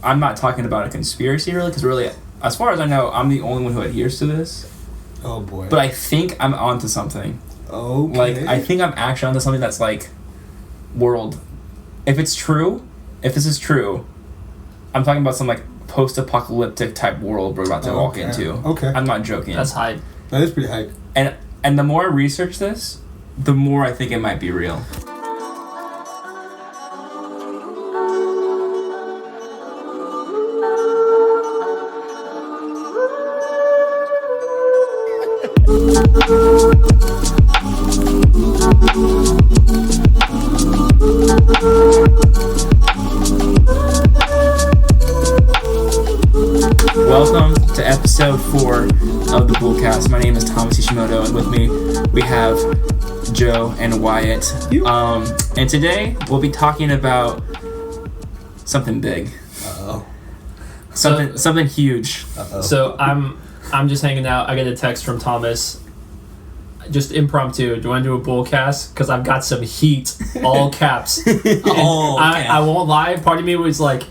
I'm not talking about a conspiracy really, because really, as far as I know, I'm the only one who adheres to this. Oh boy. But I think I'm onto something. Okay. Like, I think I'm actually onto something that's like world. If this is true, I'm talking about some like post-apocalyptic type world we're about to walk into. Okay. I'm not joking. That's hype. That is pretty hype. And the more I research this, the more I think it might be real. Welcome to episode 4 of the BoolCast. My name is Thomas Ishimoto, and with me we have Joe and Wyatt. And today we'll be talking about something big. Uh-oh. Something huge. Uh-oh. So I'm just hanging out. I get a text from Thomas. Just impromptu. Do you want to do a BoolCast? Because I've got some heat. All caps. I won't lie. Part of me was like,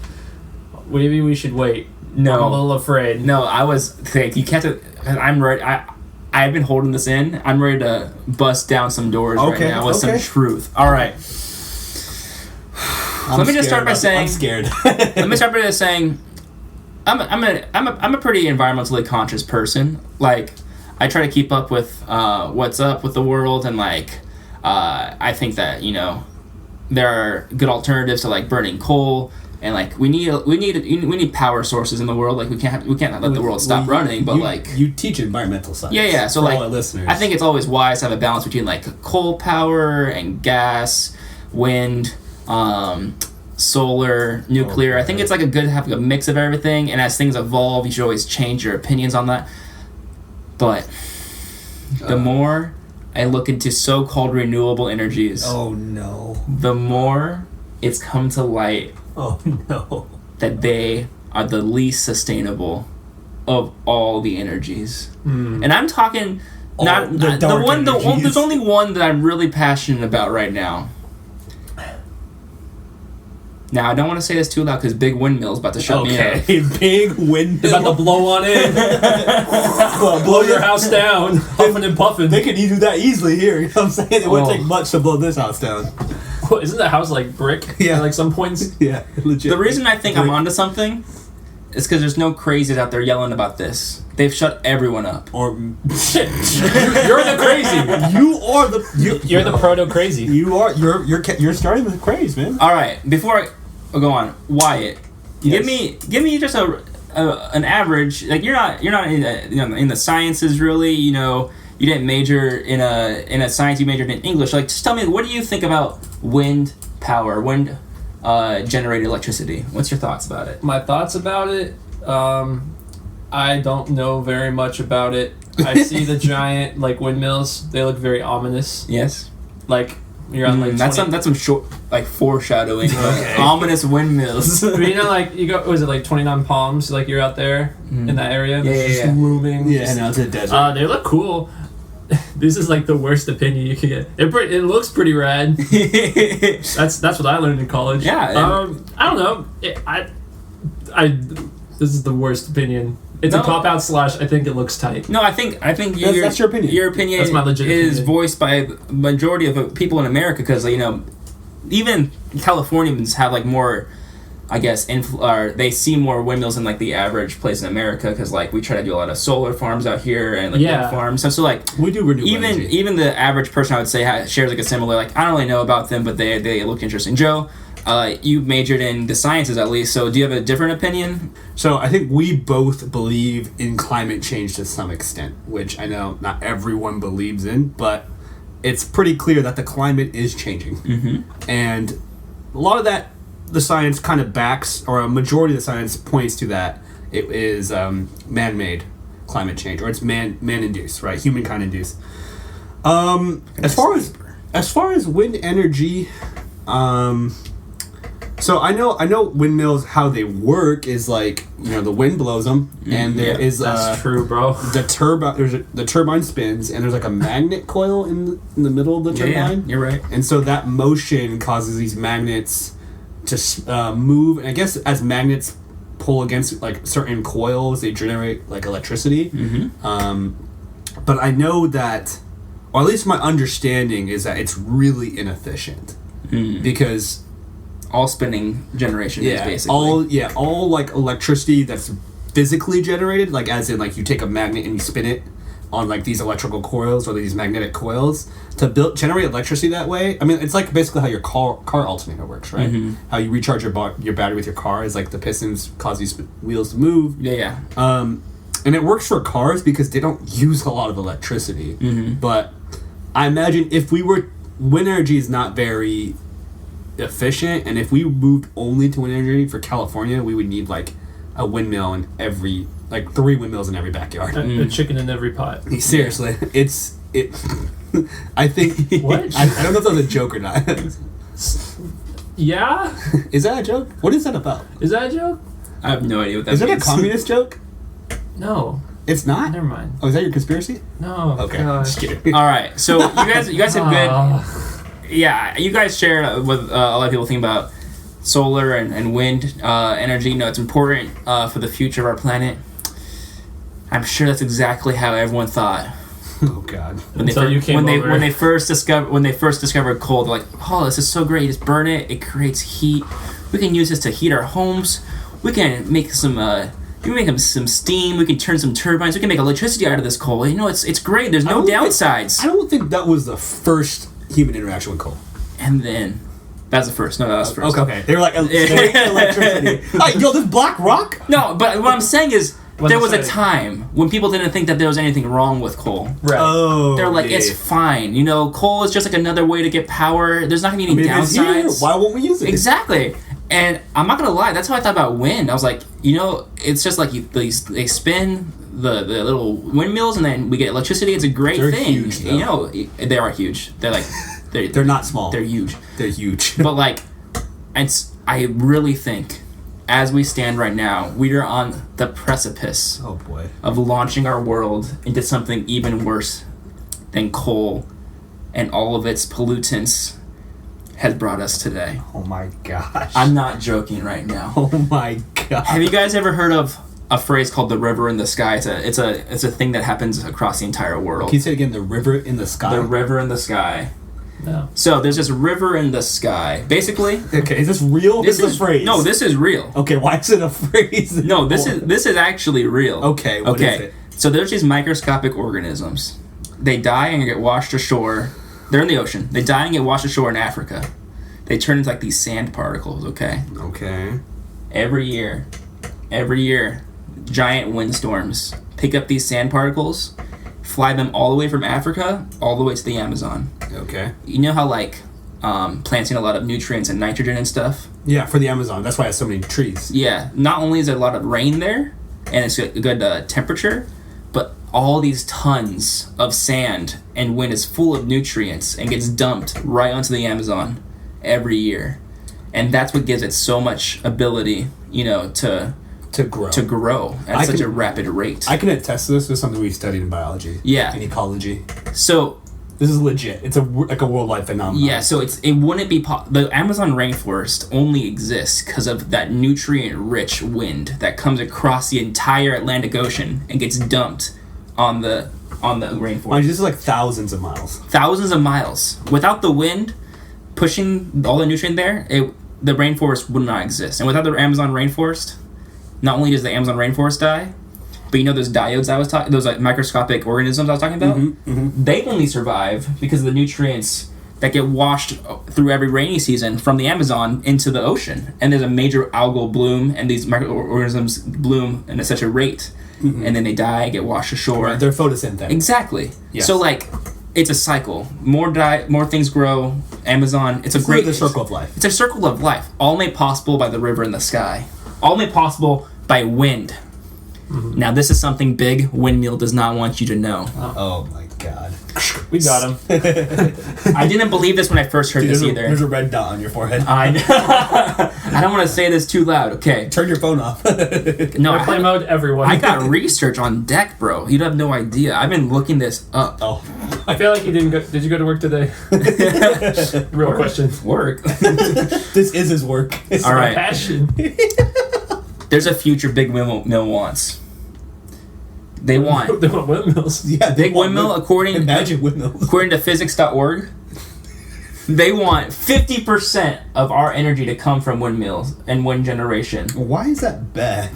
maybe we should wait. No. I'm a little afraid. No, I was... You can't... I'm ready. I've been holding this in. I'm ready to bust down some doors right now with some truth. All right. Let me just start by saying... I'm scared. Let me start by saying... I'm a pretty environmentally conscious person. Like, I try to keep up with what's up with the world, and like I think that, you know, there are good alternatives to like burning coal, and like we need power sources in the world. Like we can't let the world stop running. But you teach environmental science. Yeah. So for like all our listeners. I think it's always wise to have a balance between like coal power and gas, wind, solar, nuclear. I think it's like a good to have a mix of everything, and as things evolve, you should always change your opinions on that. But the more I look into so-called renewable energies, oh no, the more it's come to light that they are the least sustainable of all the energies. And I'm talking there's only one that I'm really passionate about right now. Now, I don't want to say this too loud because Big Windmill's about to shut me up. Big Windmill. They're about to blow on in. Blow your house down. Huffing and puffing. They could do that easily here. You know what I'm saying? It wouldn't take much to blow this house down. What, isn't the house like brick? Yeah. At like some points? Yeah, legit. The reason I think I'm onto something is because there's no crazies out there yelling about this. They've shut everyone up. Or shit. You're the crazy. You're the proto crazy. You're starting the craze, man. All right, before I go on, Wyatt, give me just an average. Like you're not in the sciences really. You know, you didn't major in a science. You majored in English. Like, just tell me, what do you think about wind power, wind generated electricity? What's your thoughts about it? My thoughts about it. I don't know very much about it. I see the giant like windmills. They look very ominous. Yes. Like you're on like that's some short like foreshadowing. Okay. Ominous windmills. But you know, like you go. Was it like 29 Palms? Like you're out there in that area. Yeah. Looming. Yeah, now it's a desert. They look cool. This is like the worst opinion you can get. It looks pretty rad. That's what I learned in college. Yeah. I don't know. This is the worst opinion. It's a cop-out / I think it looks tight. No, I think that's your opinion. Your opinion that's my legit is opinion. voiced by the majority of people in America because, you know, even Californians have like more, I guess, they see more windmills than like the average place in America because like we try to do a lot of solar farms out here and like wind farms. So like we do renewable energy. Even the average person I would say shares like a similar, like I don't really know about them, but they look interesting. Joe, you majored in the sciences at least, so do you have a different opinion? So I think we both believe in climate change to some extent, which I know not everyone believes in, but it's pretty clear that the climate is changing. Mm-hmm. And a lot of that, the science kind of backs, or a majority of the science points to that it is man-made climate change, or it's man-induced, right? Humankind induced. As far as wind energy, so I know windmills, how they work is like, you know, the wind blows them, and there is that's true, bro. The turbine spins, and there's like a magnet coil in the middle of the turbine. Yeah, you're right. And so that motion causes these magnets to move, and I guess as magnets pull against like certain coils, they generate like electricity. But I know that, or at least my understanding is that it's really inefficient because all spinning generation is basically all like electricity that's physically generated, like as in like you take a magnet and you spin it on like these electrical coils or these magnetic coils to generate electricity that way. I mean, it's like basically how your car alternator works, right? How you recharge your battery with your car is like the pistons cause these wheels to move. And it works for cars because they don't use a lot of electricity. But I imagine if wind energy is not very efficient, and if we moved only to wind energy for California, we would need like a windmill in every, like 3 windmills in every backyard. A chicken in every pot. Seriously, I think. What? I don't know if that was a joke or not. Yeah? Is that a joke? What is that about? Is that a joke? I have no idea what that means. Is it a communist joke? No. It's not? Never mind. Oh, is that your conspiracy? No. Okay. Gosh. Just kidding. All right, so you guys have good. Yeah, you guys share what a lot of people think about solar and wind energy. You know, it's important for the future of our planet. I'm sure that's exactly how everyone thought. Oh God! When they first discovered coal, they're like, "Oh, this is so great! Just burn it. It creates heat. We can use this to heat our homes. We can make some. We can make some steam. We can turn some turbines. We can make electricity out of this coal. You know, it's great. There's no downsides." I don't think that was the first human interaction with coal. And then, that's the first. No, that was the first. Okay. They were like electricity. Like, yo, this black rock? No, but what I'm saying is, there was a time when people didn't think that there was anything wrong with coal. Right. Oh, they're like, it's fine. You know, coal is just like another way to get power. There's not going to be any downsides. Why won't we use it? Exactly. And I'm not going to lie, that's how I thought about wind. I was like, you know, it's just like they spin the little windmills and then we get electricity. It's a great thing. Huge, though. You know, they are huge. They're like... They're not small. They're huge. They're huge. But like, I really think, as we stand right now, we are on the precipice of launching our world into something even worse than coal and all of its pollutants has brought us today. Oh my gosh. I'm not joking right now. Oh my god. Have you guys ever heard of a phrase called the river in the sky? It's a thing that happens across the entire world. Can you say it again? The river in the sky? The river in the sky. No. So there's this river in the sky. Basically, okay, is this real? This is a phrase. No, this is real. Okay, why is it a phrase? No, this is actually real. Okay, what is it? So there's these microscopic organisms. They die and get washed ashore. They're in the ocean. They die and get washed ashore in Africa. They turn into like these sand particles, okay? Okay. Every year, giant windstorms pick up these sand particles, fly them all the way from Africa all the way to the Amazon. Okay. You know how like plants need a lot of nutrients and nitrogen and stuff? Yeah, for the Amazon. That's why it has so many trees. Yeah. Not only is there a lot of rain there, and it's a good temperature, but all these tons of sand and wind is full of nutrients and gets dumped right onto the Amazon every year. And that's what gives it so much ability, you know, to grow at such a rapid rate. I can attest to this with something we studied in biology. Yeah. In ecology. So this is legit. It's a worldwide phenomenon. Yeah, so it wouldn't be the Amazon rainforest only exists because of that nutrient-rich wind that comes across the entire Atlantic Ocean and gets dumped on the rainforest. Mind you, this is like thousands of miles. Thousands of miles. Without the wind pushing all the nutrient there, the rainforest would not exist. And without the Amazon rainforest, not only does the Amazon rainforest die, but you know those diodes those like microscopic organisms I was talking about? They only survive because of the nutrients that get washed through every rainy season from the Amazon into the ocean. And there's a major algal bloom, and these microorganisms bloom at such a rate. And then they die, get washed ashore. Right, they're photosynthetic. Exactly. Yes. So like, it's a cycle. More things grow. Amazon, it's a great... It's the circle of life. It's a circle of life. All made possible by the river in the sky. All made possible by wind. Now, this is something big Windmill does not want you to know. Oh my god. We got him. I didn't believe this when I first heard this either. There's a red dot on your forehead. I don't want to say this too loud, okay? Turn your phone off. No, Airplane mode, everyone. I got research on deck, bro. You have no idea. I've been looking this up. Oh. I feel like you didn't go... Did you go to work today? Real question. Work? This is his work. It's All my right. passion. There's a future big windmill wants. They want windmills. Yeah, big windmill imagine windmills. According to physics.org, they want 50% of our energy to come from windmills and wind generation. Why is that bad?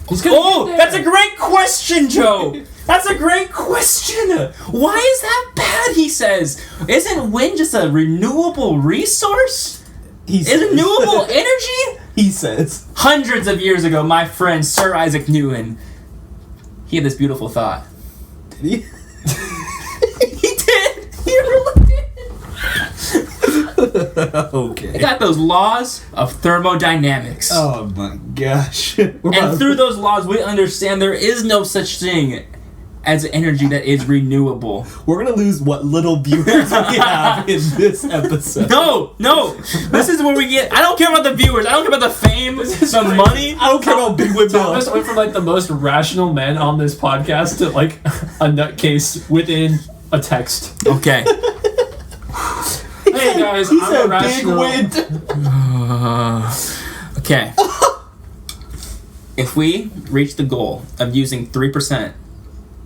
Oh, that's a great question, Joe. That's a great question. Why is that bad? He says, isn't wind just a renewable resource? Is renewable energy? He says. Hundreds of years ago, my friend Sir Isaac Newton, he had this beautiful thought. Did he? He did. He really did. Okay. They got those laws of thermodynamics. Oh my gosh. And through those laws, we understand there is no such thing as energy that is renewable. We're gonna lose what little viewers we have in this episode. No. This is where we get. I don't care about the viewers. I don't care about the fame, the money. I don't care about big windmill. Thomas went from like the most rational man on this podcast to like a nutcase within a text. Okay. Hey guys, He I'm said a rational. big wind. Okay. If we reach the goal of using 3%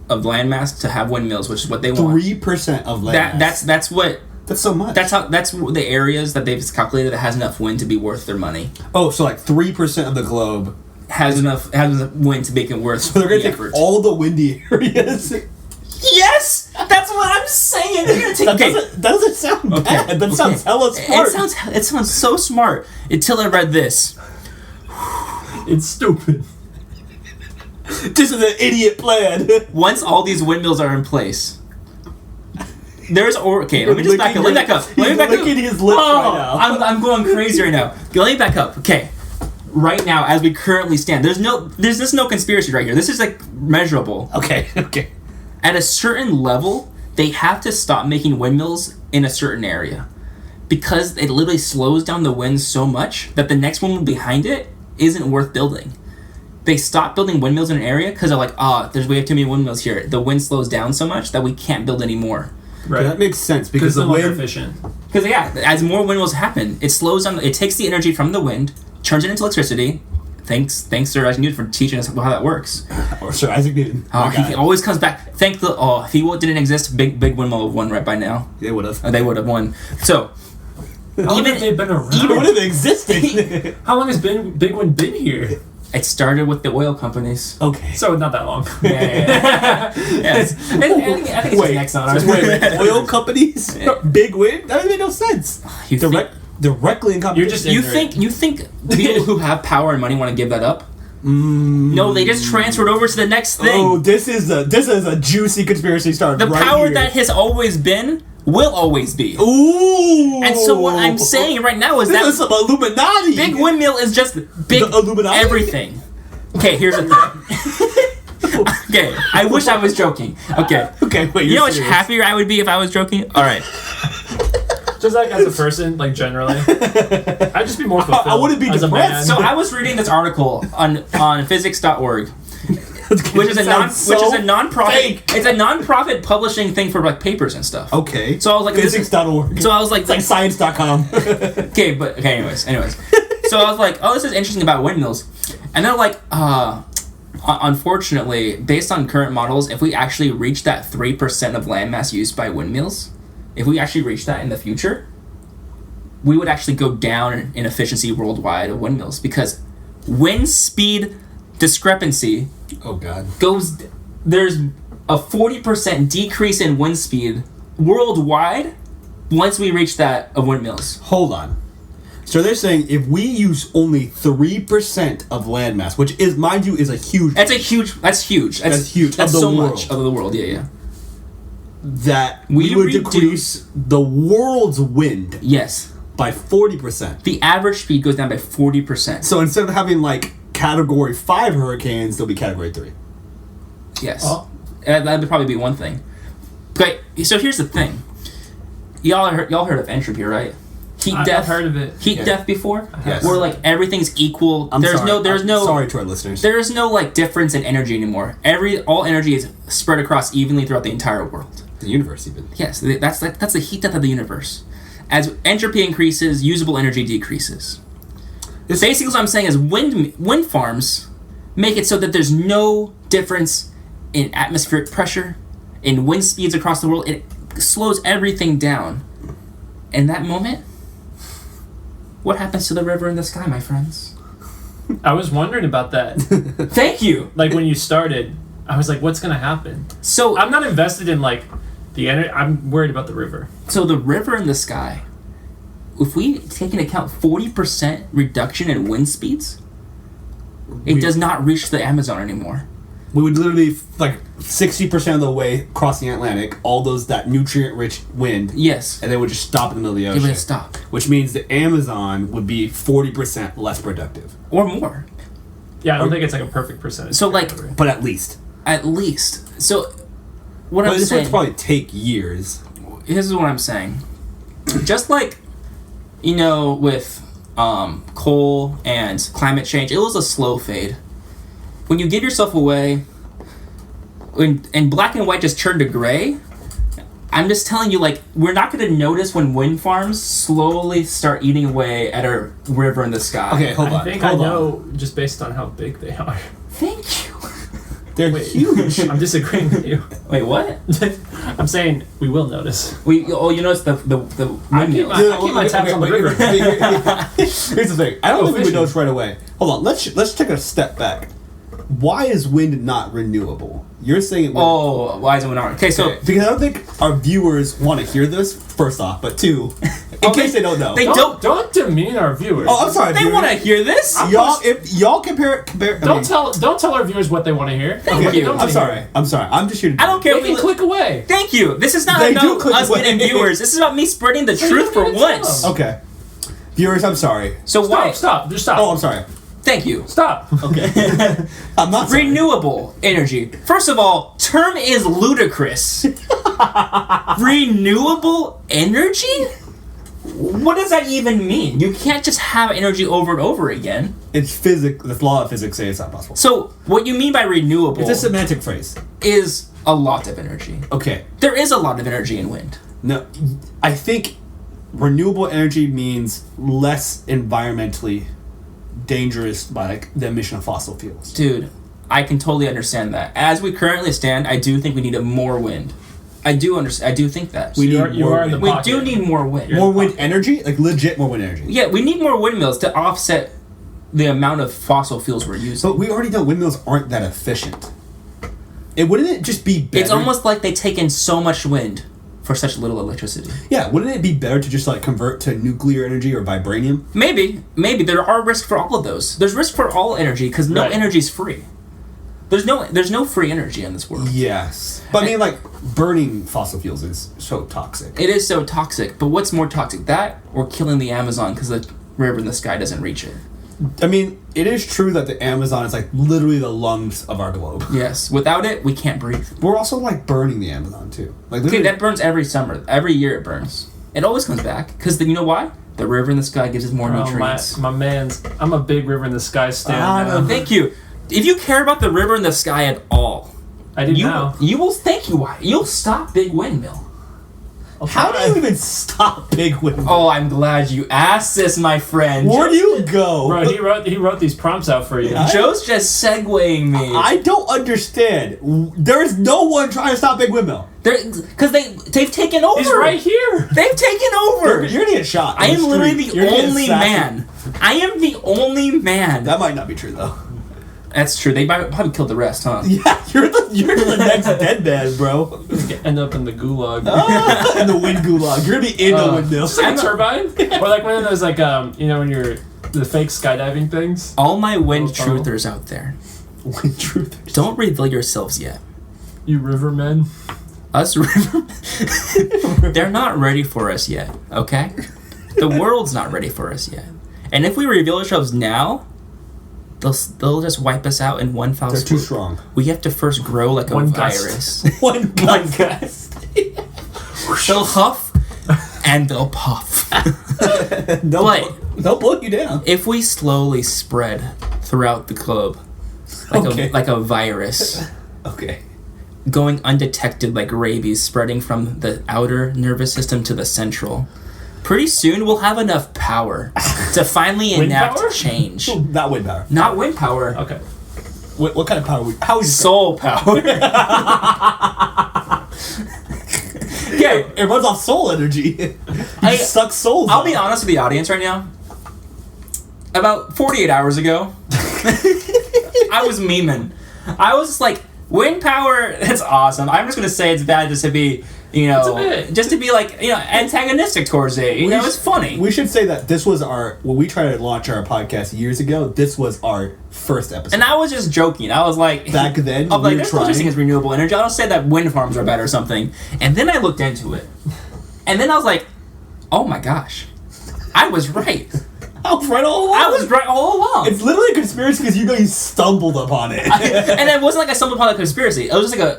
of landmass to have windmills, which is what they want. 3% of land. That's what. That's so much. That's the areas that they've calculated that has enough wind to be worth their money. Oh, so like 3% of the globe has enough wind to make it worth. So they're gonna take effort. all the windy areas. Yes, that's what I'm saying. They're gonna take. That doesn't sound bad. That sounds hella smart. It sounds so smart until I read this. It's stupid. This is an idiot plan. Once all these windmills are in place, okay. Let me just back up. Let me back up. He's licking his lips right now. I'm going crazy right now. Let me back up. Okay. Right now, as we currently stand, there's just no conspiracy right here. This is like measurable. Okay. At a certain level, they have to stop making windmills in a certain area because it literally slows down the wind so much that the next one behind it isn't worth building. They stop building windmills in an area because they're like, we have too many windmills here. The wind slows down so much that we can't build anymore. Right. That makes sense because the the wind wind. efficient. Because as more windmills happen, it slows down. It takes the energy from the wind, turns it into electricity. Thanks, Sir Isaac Newton, for teaching us how that works. Or Sir Isaac Newton. He always comes back. If he didn't exist, big windmill would have won right by now. They would have. They would have won. So. How long have they been around? Even would have existed. How long has Big Wind been here? It started with the oil companies. Okay. So not that long. Yeah. I think it's Wait, next on ours. wait. Oil companies? Big wind? That doesn't make no sense. Directly in competition. You think people who have power and money want to give that up? No, they just transferred over to the next thing. Oh, this is a juicy conspiracy started. The right power here. that has always been will always be. Ooh. And so what I'm saying right now is this that is some Illuminati. big windmill is just big The Illuminati? everything. Okay, here's the thing. Okay, I wish I was joking. Okay, wait. you know how much happier I would be if I was joking? All right. Just like as a person, like generally, I'd just be more fulfilled. I wouldn't be as depressed. a man. So I was reading this article on physics.org, which is a non-profit. Fake. It's a non-profit publishing thing for like papers and stuff. Okay. So I was like, physics.org. So I was like, it's like science.com. anyways. So I was like, oh, this is interesting about windmills, and they're like, unfortunately, based on current models, if we actually reach that 3% of landmass used by windmills, if we actually reach that in the future, we would actually go down in efficiency worldwide of windmills because wind speed discrepancy there's a 40% decrease in wind speed worldwide once we reach that of windmills. Hold on. So they're saying if we use only 3% of landmass, which is, mind you, is a huge... That's huge. That's huge. That's so much of the world, yeah. That we would decrease the world's wind by 40%. The average speed goes down by 40%. So instead of having like Category 5 hurricanes, they'll be Category 3. Yes. That would probably be one thing. Okay, so here's the thing. Y'all heard of entropy, right? I've heard of it. Heat death before? Yes. Where like everything's equal. Sorry to our listeners. There is no like difference in energy anymore. All energy is spread across evenly throughout the entire world. The universe even. Yes, that's the heat death of the universe. As entropy increases, usable energy decreases. Basically what I'm saying is wind farms make it so that there's no difference in atmospheric pressure, in wind speeds across the world. It slows everything down. In that moment, what happens to the river and the sky, my friends? I was wondering about that. Thank you. Like when you started, I was like, what's going to happen? So I'm not invested in like the energy. I'm worried about the river. So the river and the sky, if we take into account 40% reduction in wind speeds, it does not reach the Amazon anymore. We would literally, like, 60% of the way across the Atlantic, all that nutrient-rich wind. Yes. And they would just stop in the middle of the It ocean. would stop. Which means the Amazon would be 40% less productive. Or more. Yeah, I don't think it's like a perfect percentage. So, like... But at least. At least. So, what But I'm this saying... would probably take years. Here's what I'm saying. Just like, you know, with coal and climate change, it was a slow fade. When you give yourself away, and black and white just turn to gray, I'm just telling you, like, we're not going to notice when wind farms slowly start eating away at our river in the sky. Okay, hold on. I think I know just based on how big they are. Thank you. They're huge. I'm disagreeing with you. Wait, what? I'm saying we will notice. You notice the windmills. I keep my tabs on the river. Here's the thing. I don't think we would notice right away. Hold on. Let's take a step back. Why is wind not renewable? You're saying it. Why is it not? Okay, so because I don't think our viewers want to hear this. First off, but two, in case they don't know, Don't demean our viewers. Oh, I'm sorry. They want to hear this. If y'all compare. Don't tell our viewers what they want to hear. Thank you. I'm sorry. I'm just here to. I don't care. They can click away. Thank you. This is not They do about click us away. getting viewers. This is about me spreading the truth for once. Okay, viewers, I'm sorry. So why? Stop. Just stop. Oh, I'm sorry. Thank you. Stop. Okay. I'm not sorry. Renewable energy. First of all, term is ludicrous. Renewable energy? What does that even mean? You can't just have energy over and over again. It's physics. The law of physics says it's not possible. So, what you mean by renewable It's a semantic phrase. is a lot of energy. Okay. There is a lot of energy in wind. No, I think renewable energy means less environmentally dangerous by like the emission of fossil fuels. Dude, I can totally understand that. As we currently stand, I do think we need more wind. I do understand. I do think that. We need You more are in the wind. We do need more wind. More wind energy? Like legit more wind energy. Yeah, we need more windmills to offset the amount of fossil fuels we're using. But we already know windmills aren't that efficient. Wouldn't it just be better? It's almost like they take in so much wind for such little electricity. Yeah, wouldn't it be better to just like convert to nuclear energy or vibranium? Maybe there are risks for all of those. There's risk for all energy because no energy is free. There's no free energy in this world. Yes. But I mean, like, burning fossil fuels is so toxic. It is so toxic, but what's more toxic, that or killing the Amazon because the river in the sky doesn't reach it? I mean, it is true that the Amazon is like literally the lungs of our globe. Yes, without it, we can't breathe. We're also like burning the Amazon too. Like, Okay, that burns every summer. Every year it burns. It always comes back because you know why? The river in the sky gives us more nutrients. My man's. I'm a big river in the sky stan. Thank you. If you care about the river in the sky at all, I do now. You will. Thank you. Why? You'll stop big windmill. How do you even stop big windmill? Oh, I'm glad you asked this, my friend. Where do you go? Bro, he wrote these prompts out for you. Joe's just segueing me. I don't understand. There is no one trying to stop big windmill. Because they've taken over. He's right here. They've taken over. You're gonna get shot. I am literally You're the gonna get only assassinated. man. I am the only man. That might not be true though. That's true. They probably killed the rest, huh? Yeah, you're the next dead man, bro. End up in the gulag. In the wind gulag. You're gonna be in the windmill. Just like a turbine? Or like one of those, like, when you're the fake skydiving things? All my wind truthers out there. Wind truthers. Don't reveal yourselves yet. You rivermen. Us river. They're not ready for us yet, okay? The world's not ready for us yet. And if we reveal ourselves now, they'll just wipe us out in one foul swoop. They're too strong. We have to first grow like One a gust. virus. One gust. They'll huff and they'll puff. They'll blow you down. If we slowly spread throughout the globe like a virus, Okay. going undetected like rabies, spreading from the outer nervous system to the central, pretty soon we'll have enough power to finally enact power? change. Not wind power. Not wind power. Okay. What kind of power? How would you soul power. Yeah, it runs off soul energy. You suck souls. I'll be honest with the audience right now. About 48 hours ago, I was memeing. I was just like, wind power, that's awesome. I'm just going to say it's bad just to be, just to be like, antagonistic towards it. It's funny. We should say that this was when we tried to launch our podcast years ago, this was our first episode. And I was just joking. I was like... Back then, I'm like, there's no such thing as renewable energy. I'll say that wind farms are better or something. And then I looked into it. And then I was like, oh my gosh. I was right. I was right all along. I was right all along. It's literally a conspiracy because you stumbled upon it. And it wasn't like I stumbled upon a conspiracy. It was just like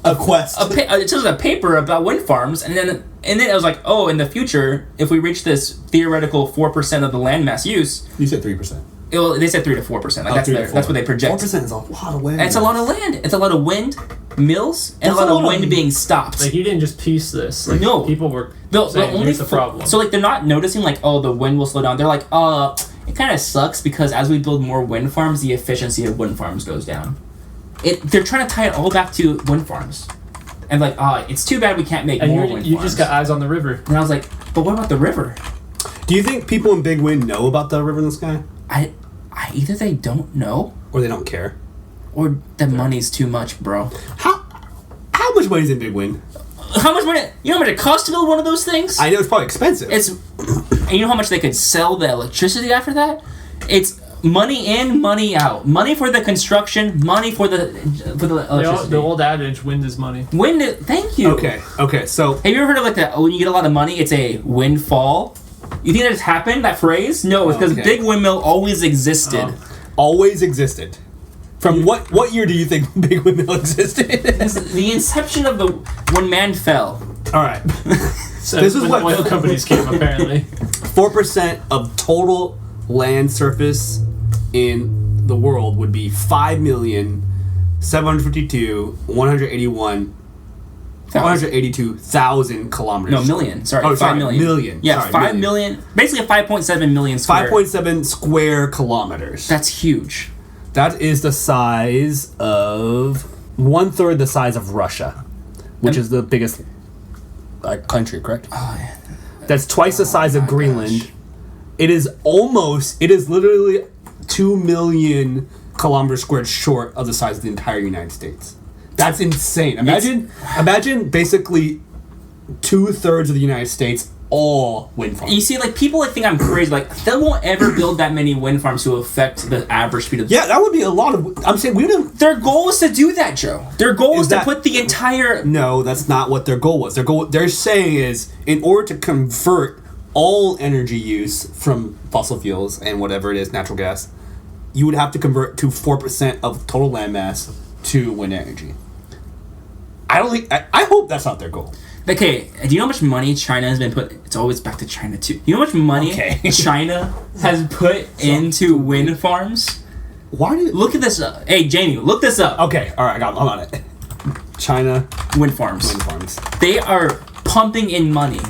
a quest. It was a paper about wind farms, and then I was like, oh, in the future, if we reach this theoretical 4% of the landmass use... You said 3%. They said 3 to 4%. That's what they project. 4% is a lot of land. It's a lot of land. It's a lot of wind mills and a lot of wind being stopped. Like, you didn't just piece this. Like, no. People were saying, here's the problem. So, like, they're not noticing, like, oh, the wind will slow down. They're like, it kind of sucks because as we build more wind farms, the efficiency of wind farms goes down. They're trying to tie it all back to wind farms. And, like, it's too bad we can't make more wind farms. You just got eyes on the river. And I was like, but what about the river? Do you think people in Big Wind know about the river in the sky? Either they don't know, or they don't care, or the money's too much, bro. How much money's in Big Wind? How much money? You know how much it costs to build one of those things? I know it's probably expensive. And you know how much they could sell the electricity after that? It's money in, money out. Money for the construction, money for the electricity. The old adage, wind is money. Thank you. Okay, so... Have you ever heard of, like, that, when you get a lot of money, it's a windfall? You think that just happened, that phrase? No, it's because big windmill always existed. Always existed. From what year do you think big windmill existed? The inception of when man fell. All right. So this is when oil companies came, apparently. 4% of total land surface in the world would be 5,752,182,000 kilometers. No, million. Sorry, 5 million. Million. Yeah, sorry, 5 million. Basically 5.7 million square. 5.7 square kilometers. That's huge. That is the size of 1/3 the size of Russia, which is the biggest country, correct? Oh, yeah. That's twice the size of Greenland. Gosh. It is literally 2 million kilometers squared short of the size of the entire United States. That's insane. Imagine basically 2/3 of the United States, all wind farms. You see, like, people think I'm crazy. Like, they won't ever build that many wind farms to affect the average speed of... Yeah, that would be a lot of... I'm saying we don't... Their goal is to do that, Joe. Their goal is to put the entire... No, that's not what their goal was. They're saying is, in order to convert all energy use from fossil fuels and whatever it is, natural gas, you would have to convert to 4% of total landmass to wind energy. I hope that's not their goal. Okay, do you know how much money China has been put... It's always back to China, too. You know how much money China has put into wind farms? Why do you... Look at this up. Hey, Jamie, look this up. Okay, alright, I'm on it. China... Wind farms. Wind farms. They are pumping in money.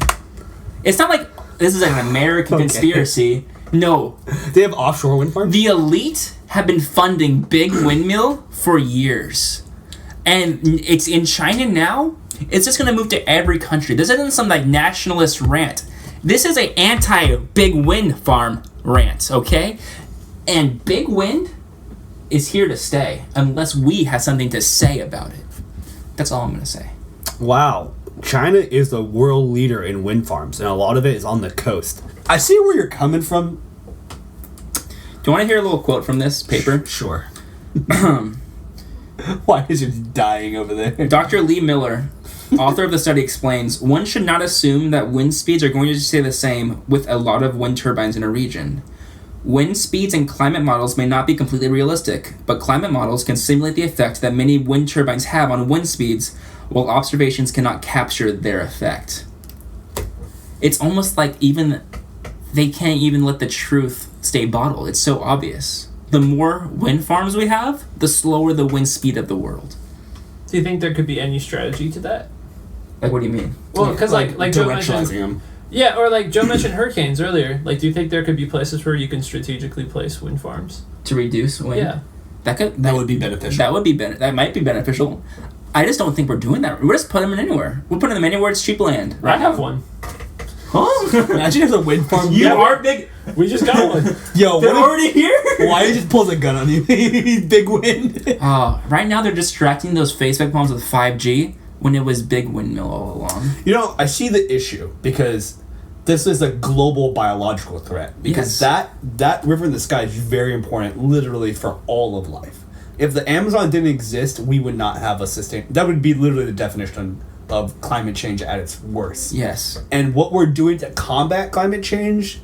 It's not like this is like an American conspiracy. No. They have offshore wind farms? The elite have been funding big windmill for years. And it's in China now. It's just going to move to every country. This isn't some like nationalist rant. This is an anti-big wind farm rant, okay? And big wind is here to stay unless we have something to say about it. That's all I'm going to say. Wow. China is the world leader in wind farms, and a lot of it is on the coast. I see where you're coming from. Do you want to hear a little quote from this paper? Sure. Why is it dying over there? Dr. Lee Miller, author of the study, explains, one should not assume that wind speeds are going to stay the same with a lot of wind turbines in a region. Wind speeds and climate models may not be completely realistic, but climate models can simulate the effect that many wind turbines have on wind speeds, while observations cannot capture their effect. It's almost like they can't even let the truth stay bottled. It's so obvious. The more wind farms we have, the slower the wind speed of the world. Do you think there could be any strategy to that? Like, what do you mean? Well, because like Joe mentioned, them. Yeah, or like Joe mentioned hurricanes earlier. Like, do you think there could be places where you can strategically place wind farms To reduce wind? Yeah. That would be beneficial. That might be beneficial. I just don't think we're doing that. We're just putting them in anywhere. We're putting them anywhere it's cheap land. I have one. Huh? Imagine if the wind farm. You are big. We just got one. Yo, they're already here. Why you just pull a gun on you? Big wind. Right now they're distracting those Facebook bombs with 5G when it was big windmill all along. You know, I see the issue because this is a global biological threat. Because that river in the sky is very important, literally for all of life. If the Amazon didn't exist, we would not have a sustain. That would be literally the definition of climate change at its worst. Yes. And what we're doing to combat climate change,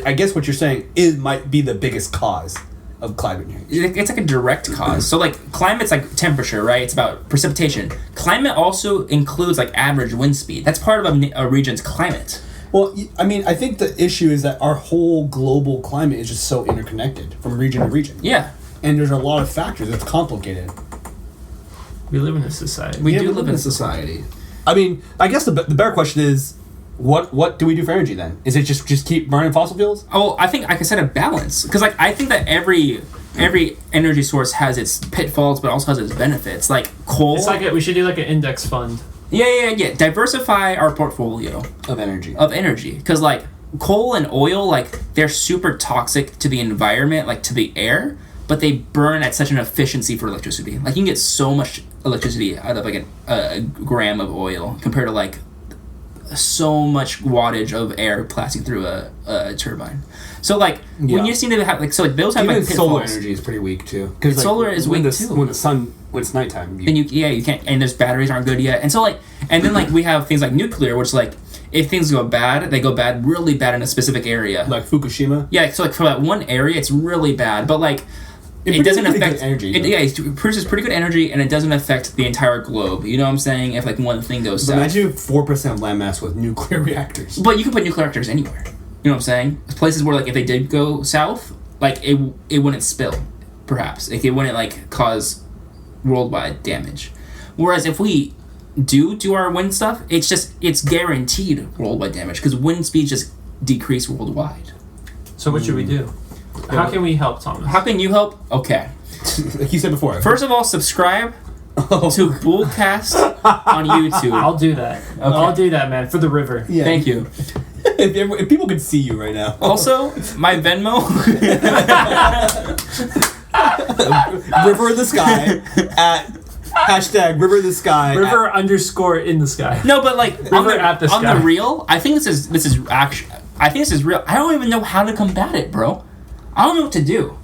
I guess what you're saying, might be the biggest cause of climate change. It's like a direct cause. So like climate's like temperature, right? It's about precipitation. Climate also includes like average wind speed. That's part of a region's climate. Well, I mean, I think the issue is that our whole global climate is just so interconnected from region to region. Yeah. And there's a lot of factors. It's complicated. We live in a society. We do live in a society. I mean, I guess the better question is, what do we do for energy then? Is it just keep burning fossil fuels? Oh, I think, like I said, a balance. Because like I think that every energy source has its pitfalls, but also has its benefits. Like coal. It's like we should do like an index fund. Yeah. Diversify our portfolio Of energy. Because like coal and oil, like they're super toxic to the environment, like to the air, but they burn at such an efficiency for electricity. Like you can get so much electricity out of like a gram of oil compared to like so much wattage of air passing through a turbine. So like when you seem to have like those have even like solar pitfalls. energy is pretty weak too. Because solar is weak too. When it's nighttime. Then you can't, and those batteries aren't good yet. And so like, and then like we have things like nuclear, which like if things go bad, they go bad really bad in a specific area. Like Fukushima. Yeah, so like for that one area, it's really bad, but like. It doesn't affect energy. It produces pretty good energy, and it doesn't affect the entire globe. You know what I'm saying? If like one thing goes south. Imagine 4% of landmass with nuclear reactors. But you can put nuclear reactors anywhere. You know what I'm saying? Places where like if they did go south, like it wouldn't spill, perhaps. Like it wouldn't like cause worldwide damage. Whereas if we do our wind stuff, it's guaranteed worldwide damage because wind speeds just decrease worldwide. So what should we do? How can we help, Thomas? How can you help? Okay. Like you said before. First of all, subscribe to BoolCast on YouTube. I'll do that. Okay. I'll do that, man, for the river. Yeah. Thank you. If people could see you right now. Also, my Venmo. River in the sky at hashtag River in the sky. River underscore in the sky. No, but like River at the sky. On the real, I think this is actually. I think this is real. I don't even know how to combat it, bro. I don't know what to do.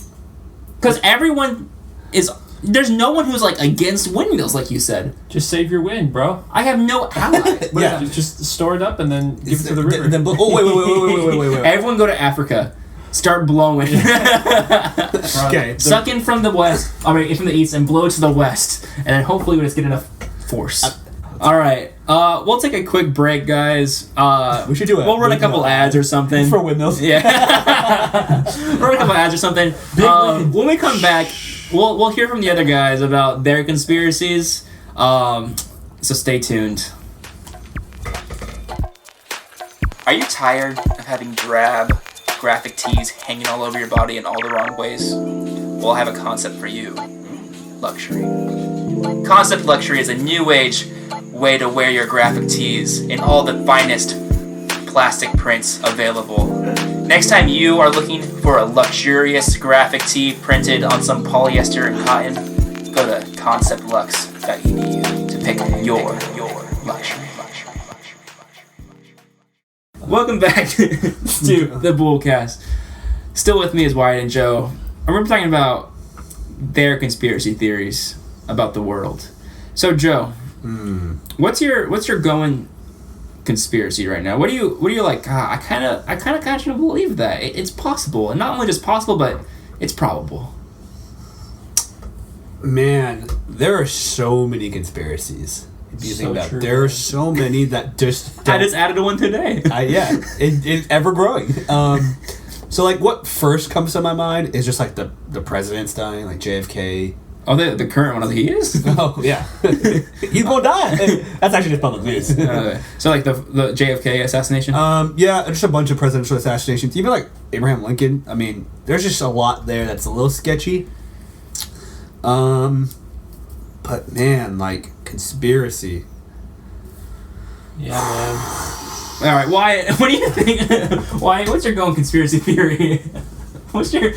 Because everyone is... There's no one who's, like, against windmills, like you said. Just save your wind, bro. I have no ally. Yeah. Just store it up and then give it to the river. Wait. Everyone go to Africa. Start blowing. Okay. Suck in from the west. From the east and blow to the west. And then hopefully we'll just get enough force. All right. We'll take a quick break, guys. We should do it. We'll run a couple ads or something. For windmills. Yeah. Run a couple ads or something. When we come back, we'll hear from the other guys about their conspiracies. So stay tuned. Are you tired of having drab graphic tees hanging all over your body in all the wrong ways? Well, I have a concept for you. Luxury. Concept Luxury is a new age way to wear your graphic tees in all the finest plastic prints available. Next time you are looking for a luxurious graphic tee printed on some polyester and cotton, go to conceptlux.edu to pick your luxury. Welcome back to the BoolCast. Still with me is Wyatt and Joe. And we're talking about their conspiracy theories about the world. So Joe, what's your going conspiracy right now? What do you like? I kind of believe that it's possible, and not only just possible, but it's probable. Man, there are so many conspiracies. If you think about it, there are so many that just don't. I just added one today. It's ever growing. So like, what first comes to my mind is just like the presidents dying, like JFK. Oh, the current one. He is? Oh, yeah. He's gonna die. That's actually just public news. So, like, the JFK assassination? Yeah, just a bunch of presidential assassinations. Even, like, Abraham Lincoln. I mean, there's just a lot there that's a little sketchy. But man, like conspiracy. Yeah, man. All right, Wyatt, what do you think? Wyatt, what's your going conspiracy theory? What's your? Hey,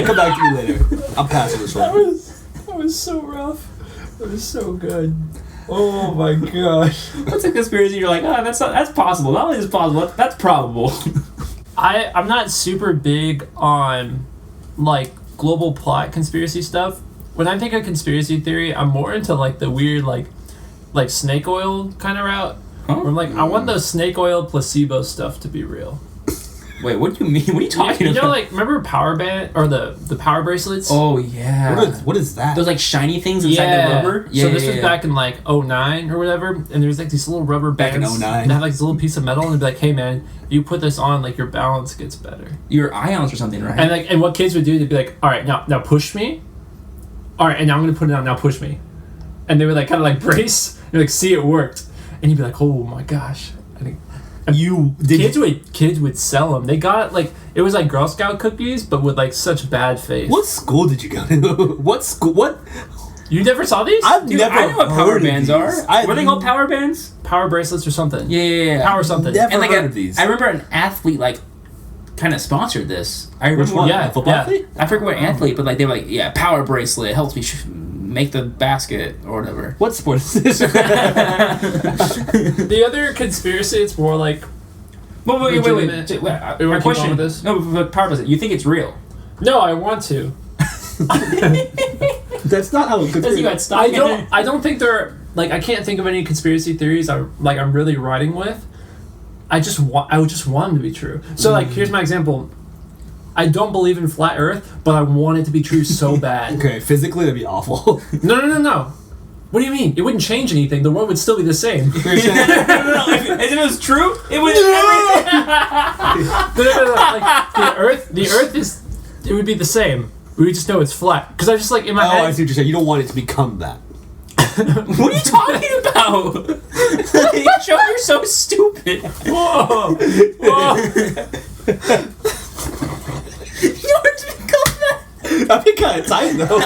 come back to me later. I'm passing this one. That was so rough. That was so good. Oh my gosh. What's a conspiracy? You're like, that's possible. Not only is it possible, that's probable. I'm not super big on like global plot conspiracy stuff. When I think of conspiracy theory, I'm more into like the weird like snake oil kind of route. Huh? Where I'm like, I want the snake oil placebo stuff to be real. Wait, what do you mean? What are you talking about? You know, like, remember power band or the power bracelets? Oh yeah. What is that? Those like shiny things inside the rubber. Yeah. So this was back in like 2009 or whatever, and there's like these little rubber Back in bands 2009. that have like this little piece of metal, and they'd be like, hey man, you put this on, like your balance gets better. Your ions or something, right? And what kids would do, they'd be like, all right, now push me. All right, and now I'm gonna put it on. Now push me. And they would like kind of like brace. And like, see, it worked. And you'd be like, oh my gosh. I think kids would sell them. They got like, it was like Girl Scout cookies, but with like such bad faith. What school did you go to? What school? What? You never saw these? Dude, I know what power bands are. Were they called power bands? Power bracelets or something. Yeah. Power something. Never And like heard of these. I remember an athlete like kind of sponsored this. I remember Which one? Yeah, A football yeah. athlete? I forget what athlete, but like they were like, yeah, power bracelet helps me make the basket or whatever. What sport is this? The other conspiracy, it's more like, Wait. We My wanna keep on question. with this? No, but power bracelet. You think it's real? no, I want to. That's not how it could Because you got stuck. I don't think they're like, I can't think of any conspiracy theories I'm really riding with. I would just want them to be true. So like, here's my example. I don't believe in flat Earth, but I want it to be true so bad. Okay, physically that'd be awful. No. What do you mean? It wouldn't change anything. The world would still be the same. No. If it was true, it would. No. Like, the Earth it would be the same. We would just know it's flat. Because I just like in my head. I see what you're saying. You don't want it to become that. What are you talking about? Joe, you're so stupid. Whoa. Yours become that. That'd be kind of tight though.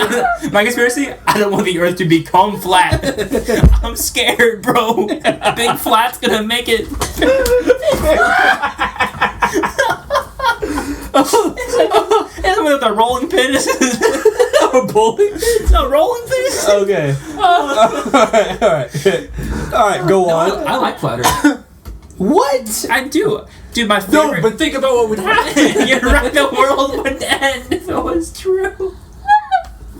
My conspiracy? I don't want the Earth to become flat. I'm scared, bro. Big flat's gonna make it. It's with a rolling pin. A bowling? It's a rolling pin. Okay. All right. Go on. I like flat Earth. What? I do. Dude, my No, favorite... but think about what would happen. You're right, the world would end if it was true.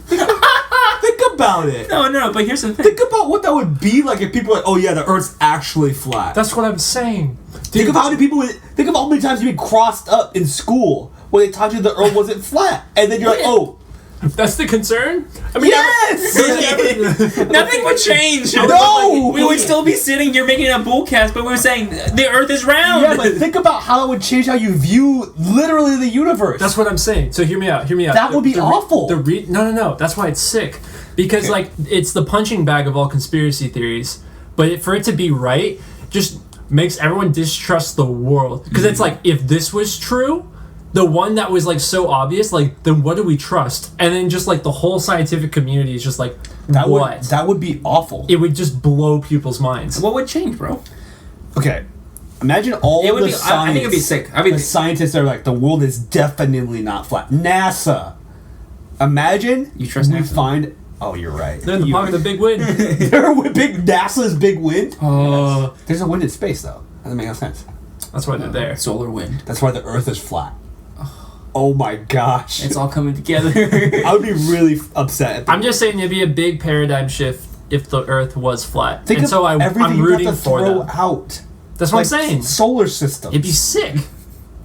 Think about it. No, but here's the thing. Think about what that would be like if people were like, oh yeah, the Earth's actually flat. That's what I'm saying. Think of how many times you've been crossed up in school when they taught you the Earth wasn't flat, and then you're like, oh, That's the concern? I mean, yes! Nothing would change. No! We would still be sitting here making a BoolCast, but we were saying the Earth is round. Yeah, but think about how it would change how you view literally the universe. That's what I'm saying. So hear me out. That would be awful. No. That's why it's sick. Because, like, it's the punching bag of all conspiracy theories. But for it to be right, just makes everyone distrust the world. Because it's like, if this was true, the one that was, like, so obvious, like, then what do we trust? And then just, like, the whole scientific community is just like, what? That would be awful. It would just blow people's minds. What would change, bro? Okay. Imagine all It would the be. science. I think it'd be sick. The scientists are like, the world is definitely not flat. NASA. Imagine You trust we NASA? find. Oh, you're right. They're in the pocket of the big wind. NASA's big wind. Oh, There's a wind in space though. Doesn't make no sense. That's why they're there. solar wind. That's why the Earth is flat. Oh my gosh. It's all coming together. I would be really upset. I'm just saying it'd be a big paradigm shift if the Earth was flat. Think and of so everything I'm you rooting have to for throw that. out. That's what I'm saying. Solar system. It'd be sick.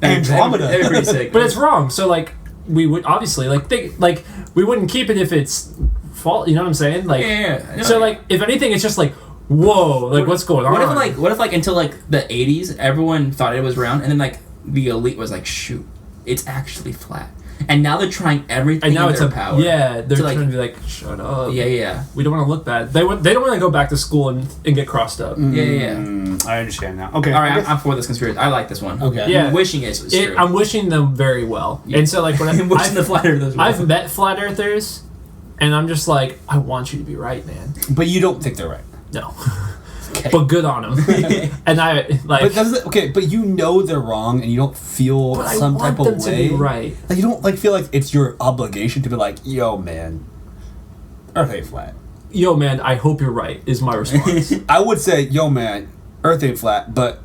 Andromeda. That'd be pretty sick. But it's wrong. So like we would obviously we wouldn't keep it if it's fault. You know what I'm saying? Like Yeah. So like if anything, it's just like whoa, like what's going on? What if until like the 80s, everyone thought it was round, and then like the elite was like, shoot, it's actually flat. and now they're trying everything in their power. Yeah, they're to, trying to be like, shut up. Yeah. We don't want to look bad. They don't want to go back to school and get crossed up. Yeah. I understand now. Okay. All right, I'm for this conspiracy. I like this one. Okay. Yeah. I'm wishing it's true. I'm wishing them very well. Yeah. And so, like, when I'm wishing the flat earthers well. I've met flat earthers, and I'm just like, I want you to be right, man. But you don't think they're right. No. Okay. But good on them. And I like. But you know they're wrong, and you don't feel some type of way. To be right. Like you don't like feel like it's your obligation to be like, yo, man, Earth ain't flat. Yo, man, I hope you're right. Is my response. I would say, yo, man, Earth ain't flat, but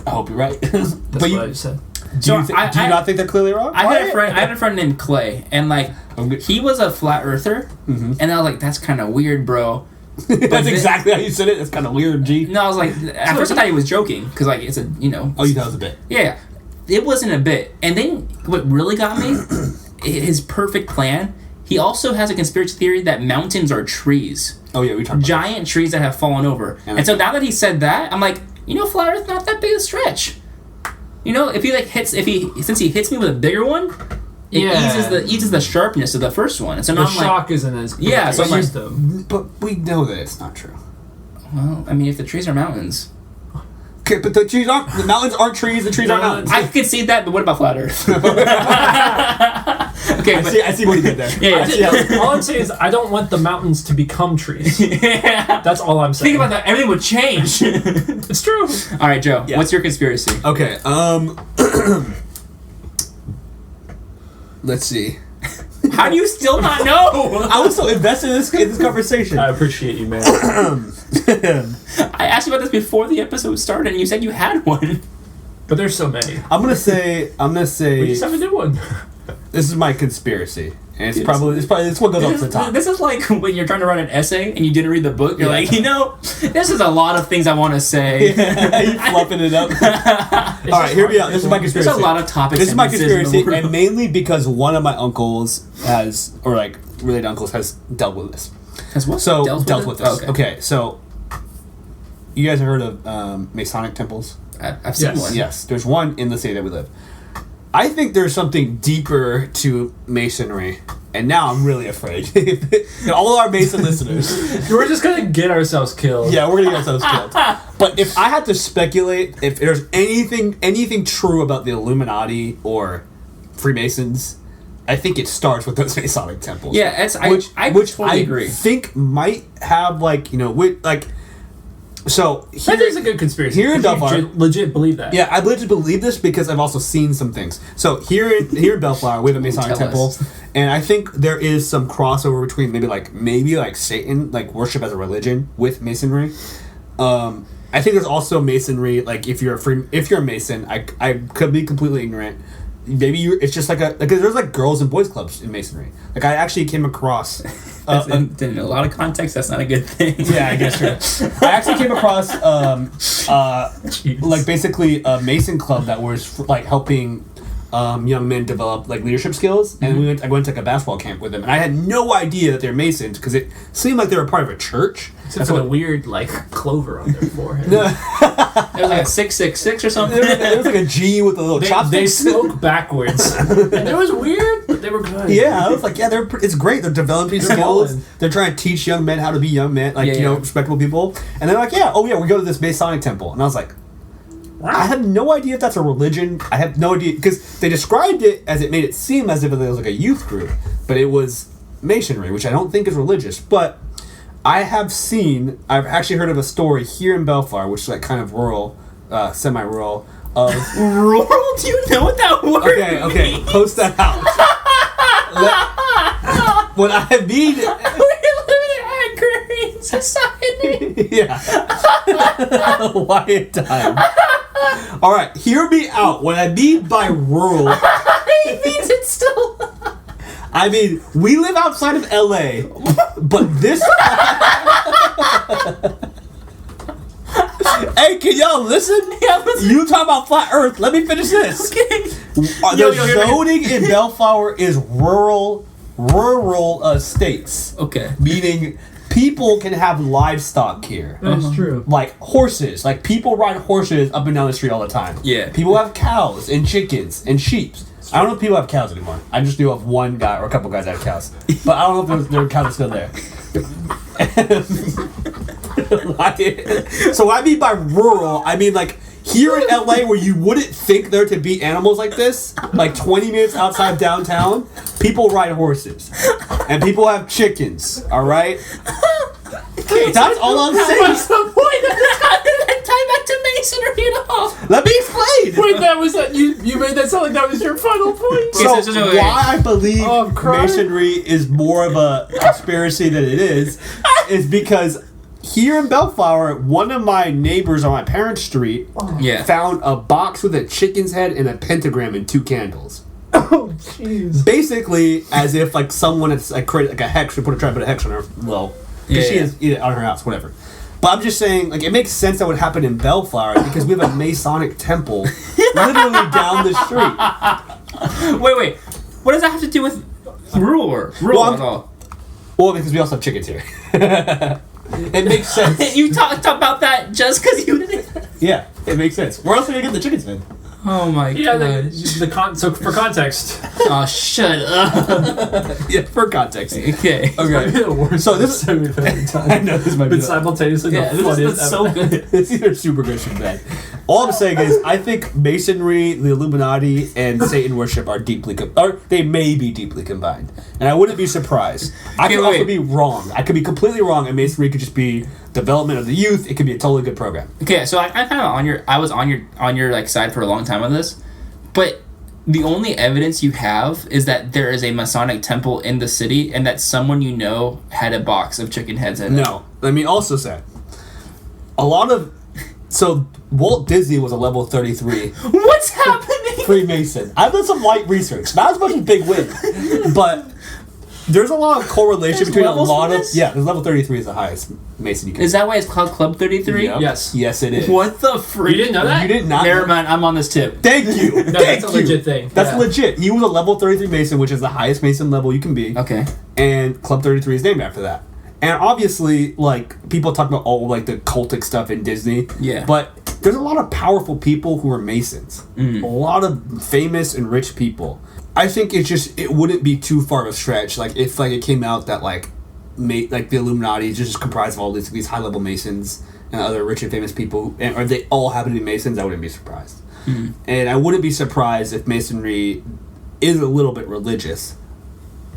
I hope you're right. That's but what I said. Do you not think they're clearly wrong? I had a friend named Clay, and like he was a flat earther, and I was like, that's kind of weird, bro. That's exactly how you said it. That's kind of weird, G. No, I was like, at first I thought he was joking because like it's a Oh, you thought it was a bit. Yeah, it wasn't a bit. And then what really got me, his perfect plan. He also has a conspiracy theory that mountains are trees. Oh yeah, we talked about giant trees that have fallen over. And so now that he said that, I'm like, flat Earth not that big a stretch. If he since he hits me with a bigger one, it eases the sharpness of the first one. And so now the shock isn't as so I'm like, but we know that it's not true. Well, I mean, if the trees are mountains. Okay, but the mountains aren't trees. The trees are mountains. I can see that, but what about flat Earth? Okay, I see what you did there. Yeah. All I'm saying is I don't want the mountains to become trees. Yeah. That's all I'm saying. Think about that. Everything would change. It's true. All right, Joe. Yeah. What's your conspiracy? Okay. Let's see. How do you still not know? I was so invested in this conversation. I appreciate you, man. I asked you about this before the episode started, and you said you had one. But there's so many. I'm gonna say. We just have a new one. This is my conspiracy, and it's probably this one goes up to the top. This is like when you're trying to write an essay and you didn't read the book. You're like, this is a lot of things I want to say. You fluffing it up. All right, hear me out. This is my conspiracy. There's a lot of topics. This is my conspiracy, and mainly because one of my uncles related uncles has dealt with this. Has what? So dealt with this. Oh, okay, so you guys have heard of Masonic temples? I've seen one. Yes, there's one in the city that we live. I think there's something deeper to Masonry, and now I'm really afraid. All our Mason listeners. We're just going to get ourselves killed. Yeah, we're going to get ourselves killed. But if I had to speculate, if there's anything true about the Illuminati or Freemasons, I think it starts with those Masonic temples. Yeah, I totally agree. Think might have So that is a good conspiracy. Here in Bellflower, legit believe that. Yeah, I legit believe this because I've also seen some things. So here in Bellflower, we have a Masonic temple, and I think there is some crossover between maybe Satan worship as a religion with Masonry. I think there's also Masonry. Like if you're a Mason, I could be completely ignorant. Maybe it's just there's girls and boys clubs in Masonry. I actually came across. In a lot of context, that's not a good thing. Yeah, I guess true. I actually came across basically a Mason club that was helping young men develop leadership skills, and I went to a basketball camp with them, and I had no idea that they're Masons because it seemed like they were part of a church. That's a weird clover on their forehead. It was a 666 or something. It was a G with a little chopsticks. They spoke backwards, and it was weird, but they were good. Yeah, I was like, it's great. They're developing skills. They're trying to teach young men how to be young men, respectable people. And they're like, we go to this Masonic temple, and I was like, I have no idea if that's a religion. I have no idea because they described it as it made it seem as if it was a youth group, but it was Masonry, which I don't think is religious, but. I've actually heard of a story here in Bellflower, which is kind of rural, semi-rural. Rural? Do you know what that word means? Okay, post that out. What I mean... We live in an agrarian society. Yeah. Wyatt time. Alright, hear me out. What I mean by rural... It means it's still... I mean, we live outside of LA, but this... Hey, can y'all listen? Yeah, listen. You talk about flat Earth. Let me finish this. Okay. The zoning in Bellflower is rural estates. Okay. Meaning people can have livestock here. That's true. Like horses. People ride horses up and down the street all the time. Yeah. People have cows and chickens and sheep. I don't know if people have cows anymore. I just knew of one guy or a couple guys that have cows. But I don't know if their cows are still there. So what I mean by rural, I mean like here in LA where you wouldn't think there to be animals like this, like 20 minutes outside downtown, people ride horses. And people have chickens, alright? Okay, that's all I'm saying. What's the point of this? How did that tie back to masonry at all? Let me explain! Wait, that was that you made that sound like that was your final point. So why I believe Oh, I'm crying. masonry is more of a conspiracy than it is because here in Bellflower, one of my neighbors on my parents' street found a box with a chicken's head and a pentagram and 2 candles. Oh, jeez. Basically, as if like someone has like created like a hex or try to put a hex on her. Well, because she is on her house, whatever. But I'm just saying, like, it makes sense that would happen in Bellflower because we have a Masonic temple literally down the street. Wait. What does that have to do with rural at all? Well, because we also have chickens here. It makes sense. You talked about that just because you didn't. Yeah, it makes sense. Where else are you get the chickens then? Oh my god. So for context. Oh, shut up. Yeah, for context. Okay. Okay. So this is we've had any time. I know this might be But simultaneously, the this funniest is so ever. good. It's either super good or super bad. All I'm saying is, I think Masonry, the Illuminati, and Satan worship are or they may be deeply combined, and I wouldn't be surprised. I could also be wrong. I could be completely wrong, and Masonry could just be development of the youth. It could be a totally good program. Okay, so I'm kind of I was on your like side for a long time on this, but the only evidence you have is that there is a Masonic temple in the city, and that someone you know had a box of chicken heads in it. No, let me also say, so Walt Disney was a level 33 What's happening? Freemason. I've done some light research, not as much as Big Win, but there's a lot of correlation between a lot of there's level 33 is the highest Mason you can. Is that why it's called Club 33? Yep. Yes. Yes, it is. What the freak? You didn't know that? You did not. Never mind, I'm on this tip. Thank you. No, that's a legit thing. That's Yeah. legit. He was a level 33 Mason, which is the highest Mason level you can be. Okay. And Club 33 is named after that. And obviously, like, people talk about all, like, the cultic stuff in Disney. Yeah. But there's a lot of powerful people who are Masons. A lot of famous and rich people. I think it wouldn't be too far of a stretch. Like, if, like, it came out that, like the Illuminati is just comprised of all these high-level Masons and other rich and famous people, or they all happen to be Masons, I wouldn't be surprised. And I wouldn't be surprised if Masonry is a little bit religious.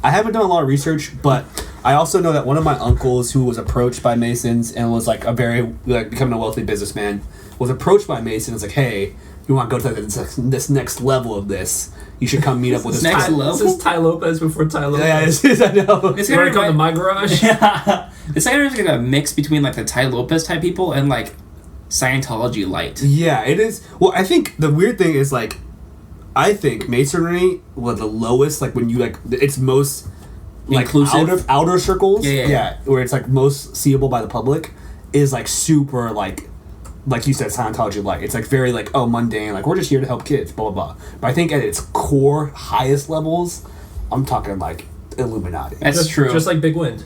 I haven't done a lot of research, but I also know that one of my uncles who was approached by Masons and was like becoming a wealthy businessman was approached by Masons like, hey, you want to go to this next level of this, you should come meet up with this Next Ty- level? This is Ty Lopez before Ty Lopez. Yeah, it is, I know. It's You want gonna to come to be my garage? yeah. It's kind of like a mix between like the Ty Lopez type people and like Scientology light. Yeah, it is. Well, I think the weird thing is like, I think Masonry was the lowest, like when you like it's most like inclusive outer circles. Yeah, where it's like most seeable by the public is like super like you said, Scientology light. It's like very like mundane. Like we're just here to help kids, blah blah blah. But I think at its core, highest levels, I'm talking like Illuminati. That's true. Just like Big Wind.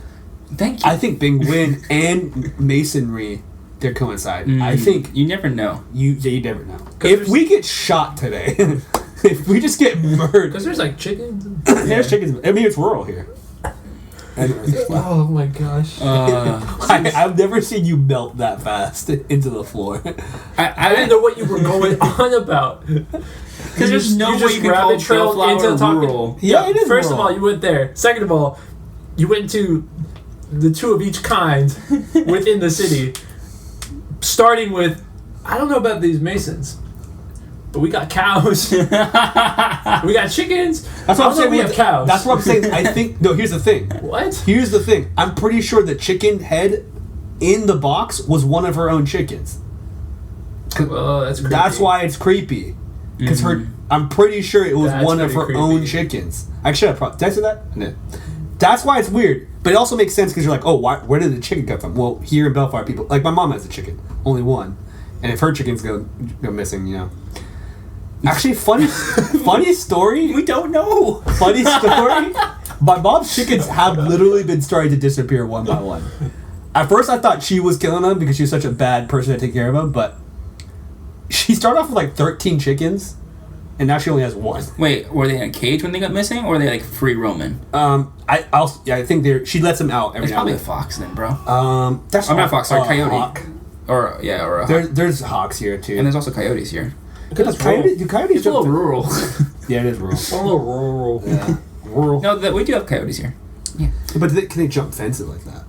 Thank you. I think Big Win and Masonry, they coincide. I think you never know. you never know. If we get shot today, if we just get murdered, Because there's like chickens. there's chickens. I mean, it's rural here. Oh my gosh. I've never seen you melt that fast into the floor. I didn't know what you were going on about. Because there's no way you can call rabbit trailed Bellflower talking- rural. Yeah, it is First of rural. all, you went there. Second of all, you went to the two of each kind within the city. Starting with, I don't know about these Masons, but we got cows. We got chickens. That's what I'm saying. We have cows. That's what I'm saying. I think. No, here's the thing. What? Here's the thing. I'm pretty sure the chicken head in the box was one of her own chickens. Oh, that's creepy. That's why it's creepy. Because I'm pretty sure it was That's one of her pretty own creepy. chickens. Actually, did I say that? No. That's why it's weird. But it also makes sense because you're like, where did the chicken come from? Well, here in Bellflower, people like my mom has a chicken, only one, and if her chickens go missing, Actually, funny story. We don't know. Funny story. My mom's chickens have literally been starting to disappear one by one. At first, I thought she was killing them because she was such a bad person to take care of them, but she started off with like 13 chickens, and now she only has one. Wait, were they in a cage when they got missing, or were they like free roaming? I think she lets them out every It's now probably and a fox then, bro. then. That's I'm not a fox, sorry, coyote. hawk. Or a hawk. There's hawks here too. And there's also coyotes here. Do coyotes It's a little jump? rural. Yeah, it is rural. A little rural. Yeah, rural. No, we do have coyotes here. But can they jump fences like that?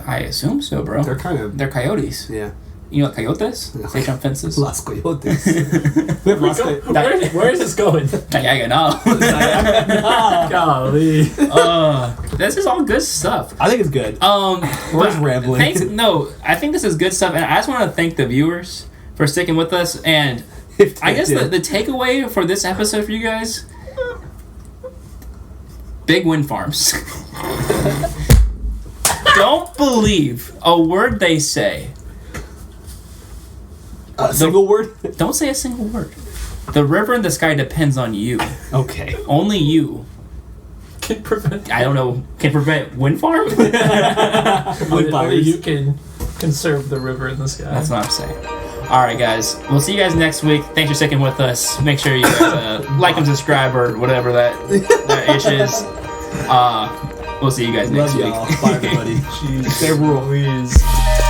I assume so, bro. They're kind of They're coyotes. yeah. You know what coyotes? They jump fences. Las coyotes. We have Las Coyotes. Where is this going? Yeah, no. Golly. This is all good stuff. I think it's good. We're just rambling. No, I think this is good stuff, and I just want to thank the viewers for sticking with us. And I guess the takeaway for this episode for you guys: big wind farms. Don't believe a word they say. A single word? Don't say a single word. The river in the sky depends on you. Okay. Only you. Can prevent. I don't know. Can prevent wind farm? Only you can conserve the river in the sky. That's what I'm saying. All right, guys. We'll see you guys next week. Thanks for sticking with us. Make sure you guys like and subscribe or whatever that ish is. We'll see you guys next week. Bye, everybody. Jeez. Stay rural. Please.